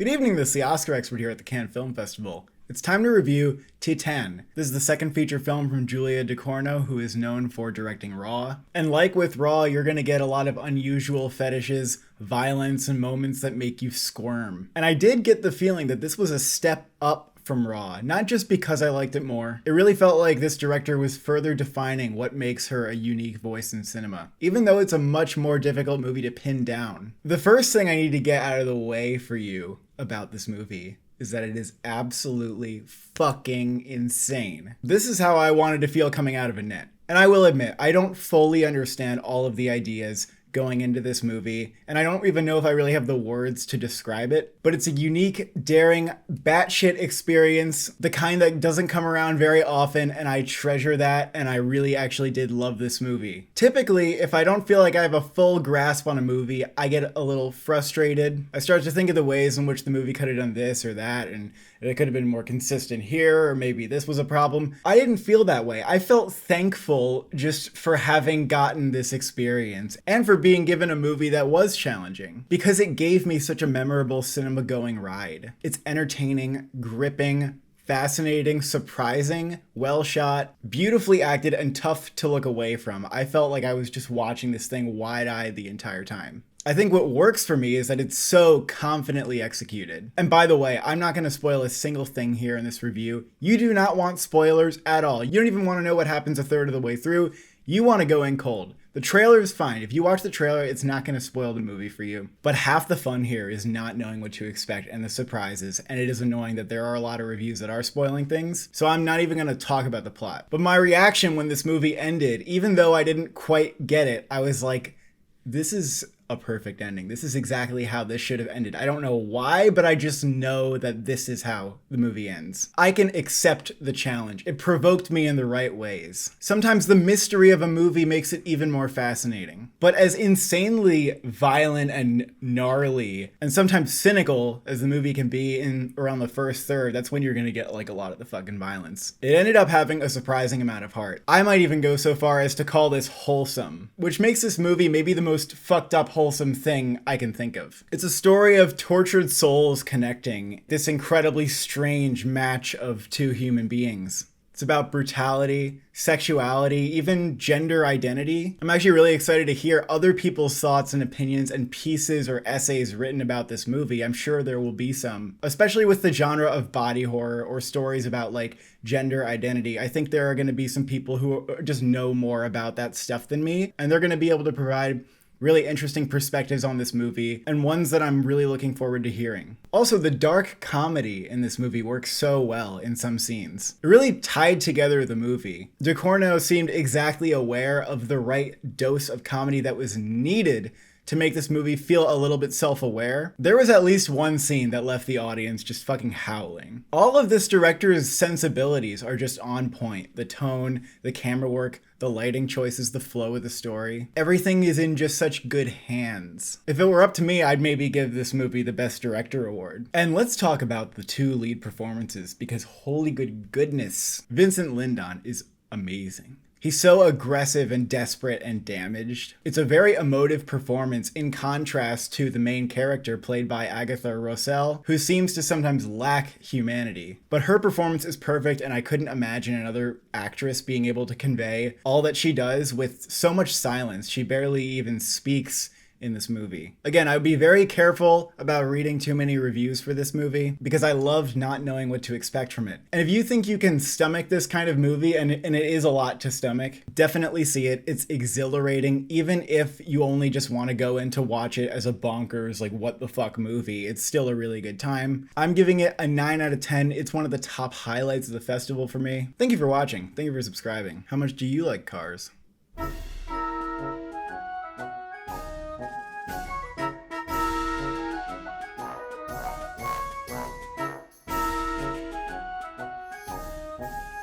Good evening, this is the Oscar expert here at the Cannes Film Festival. It's time to review Titane. This is the second feature film from Julia Ducournau, who is known for directing Raw. And like with Raw, you're gonna get a lot of unusual fetishes, violence, and moments that make you squirm. And I did get the feeling that this was a step up from Raw, not just because I liked it more. It really felt like this director was further defining what makes her a unique voice in cinema, even though it's a much more difficult movie to pin down. The first thing I need to get out of the way for you about this movie is that it is absolutely fucking insane. This is how I wanted to feel coming out of a net. And I will admit, I don't fully understand all of the ideas going into this movie, and I don't even know if I really have the words to describe it, but it's a unique, daring, batshit experience, the kind that doesn't come around very often, and I treasure that, and I really actually did love this movie. Typically, if I don't feel like I have a full grasp on a movie, I get a little frustrated. I start to think of the ways in which the movie could have done this or that, and it could have been more consistent here, or maybe this was a problem. I didn't feel that way. I felt thankful just for having gotten this experience, and for being given a movie that was challenging, because it gave me such a memorable cinema-going ride. It's entertaining, gripping, fascinating, surprising, well shot, beautifully acted, and tough to look away from. I felt like I was just watching this thing wide-eyed the entire time. I think what works for me is that it's so confidently executed. And by the way, I'm not going to spoil a single thing here in this review. You do not want spoilers at all. You don't even want to know what happens a third of the way through. You want to go in cold. The trailer is fine. If you watch the trailer, it's not going to spoil the movie for you. But half the fun here is not knowing what to expect and the surprises, and it is annoying that there are a lot of reviews that are spoiling things, so I'm not even going to talk about the plot. But my reaction when this movie ended, even though I didn't quite get it, I was like, this is a perfect ending. This is exactly how this should have ended. I don't know why, but I just know that this is how the movie ends. I can accept the challenge. It provoked me in the right ways. Sometimes the mystery of a movie makes it even more fascinating. But as insanely violent and gnarly and sometimes cynical as the movie can be in around the first third, that's when you're gonna get like a lot of the fucking violence. It ended up having a surprising amount of heart. I might even go so far as to call this wholesome, which makes this movie maybe the most fucked up wholesome thing I can think of. It's a story of tortured souls connecting, this incredibly strange match of two human beings. It's about brutality, sexuality, even gender identity. I'm actually really excited to hear other people's thoughts and opinions and pieces or essays written about this movie. I'm sure there will be some, especially with the genre of body horror or stories about like gender identity. I think there are going to be some people who just know more about that stuff than me, and they're going to be able to provide really interesting perspectives on this movie, and ones that I'm really looking forward to hearing. Also, the dark comedy in this movie works so well in some scenes. It really tied together the movie. Ducournau seemed exactly aware of the right dose of comedy that was needed to make this movie feel a little bit self-aware. There was at least one scene that left the audience just fucking howling. All of this director's sensibilities are just on point. The tone, the camera work, the lighting choices, the flow of the story. Everything is in just such good hands. If it were up to me, I'd maybe give this movie the Best Director award. And let's talk about the two lead performances, because holy good goodness, Vincent Lindon is amazing. He's so aggressive and desperate and damaged. It's a very emotive performance in contrast to the main character played by Agatha Roussel, who seems to sometimes lack humanity. But her performance is perfect, and I couldn't imagine another actress being able to convey all that she does with so much silence. She barely even speaks in this movie. Again, I would be very careful about reading too many reviews for this movie, because I loved not knowing what to expect from it. And if you think you can stomach this kind of movie, and it is a lot to stomach, definitely see it. It's exhilarating, even if you only just want to go in to watch it as a bonkers, like what the fuck movie. It's still a really good time. I'm giving it a 9 out of 10. It's one of the top highlights of the festival for me. Thank you for watching. Thank you for subscribing. How much do you like cars?